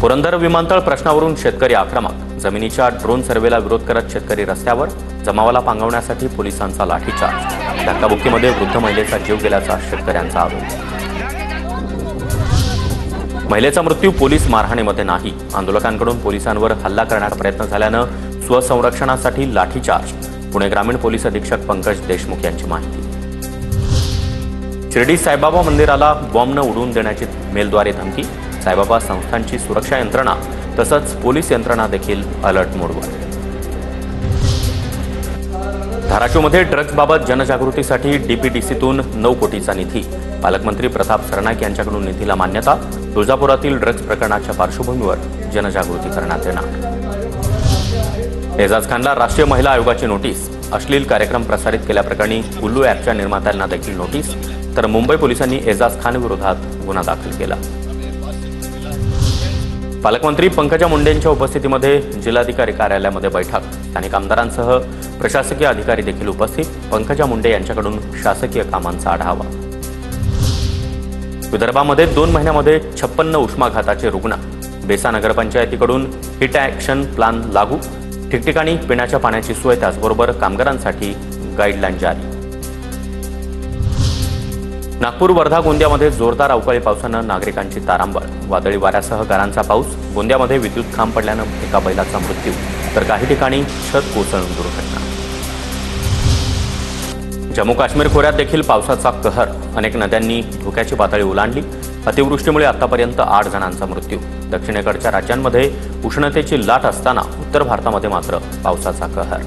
पुरंदर विमानतळ प्रश्नावरून शेतकरी आक्रमक। जमिनीच्या ड्रोन सर्वेला विरोध करत शेतकरी रस्त्यावर। जमावाला पांगवण्यासाठी पोलिसांचा लाठीचार्ज। धक्काबुक्कीमध्ये वृद्ध महिलेचा जीव गेल्याचा शेतकऱ्यांचा आरोप। महिलेचा मृत्यू पोलीस मारहाणीमध्ये नाही। आंदोलकांकडून पोलिसांवर हल्ला करण्याचा प्रयत्न झाल्यानं स्वसंरक्षणासाठी लाठीचार्ज। पुणे ग्रामीण पोलीस अधीक्षक पंकज देशमुख यांची माहिती। शिर्डी साईबाबा मंदिराला बॉम्ब न उडवून देण्याची मेलद्वारे धमकी। साईबाबा संस्थांची सुरक्षा यंत्रणा तसंच पोलीस यंत्रणा देखील अलर्ट मोडवर। धाराशिवमध्ये ड्रग्जबाबत जनजागृतीसाठी डीपीडीसीतून 9 कोटीचा निधी। पालकमंत्री प्रताप सरनाईक यांच्याकडून निधीला मान्यता। तुळजापुरातील ड्रग्ज प्रकरणाच्या पार्श्वभूमीवर जनजागृती करण्यात येणार। एजाज खानला राष्ट्रीय महिला आयोगाची नोटीस। अश्लील कार्यक्रम प्रसारित केल्याप्रकरणी उल्लू ॲपच्या निर्मात्यांना देखील नोटीस। तर मुंबई पोलिसांनी एजाज खान विरोधात गुन्हा दाखल केला। पालकमंत्री पंकजा मुंडेंच्या उपस्थितीमध्ये जिल्हाधिकारी कार्यालयामध्ये बैठक। स्थानिक आमदारांसह प्रशासकीय अधिकारी देखील उपस्थित। पंकजा मुंडे यांच्याकडून शासकीय कामांचा आढावा। विदर्भामध्ये 2 महिन्यामध्ये 56 उष्माघाताचे रुग्ण। बेसा नगरपंचायतीकडून हिट ॲक्शन प्लॅन लागू। ठिकठिकाणी पिण्याच्या पाण्याची सोय, त्याचबरोबर कामगारांसाठी गाईडलाईन जारी। नागपूर, वर्धा, गोंदियामध्ये जोरदार अवकाळी पावसानं नागरिकांची तारांबळ। वादळी वाऱ्यासह गारांचा पाऊस। गोंदियामध्ये विद्युत खांब पडल्यानं एका बैलाचा मृत्यू, तर काही ठिकाणी छत कोसळून दुर्घटना। जम्मू काश्मीर खोऱ्यात देखील पावसाचा कहर। अनेक नद्यांनी धोक्याची पातळी ओलांडली। अतिवृष्टीमुळे आतापर्यंत 8 जणांचा मृत्यू। दक्षिणेकडच्या राज्यांमध्ये उष्णतेची लाट असताना उत्तर भारतामध्ये मात्र पावसाचा कहर।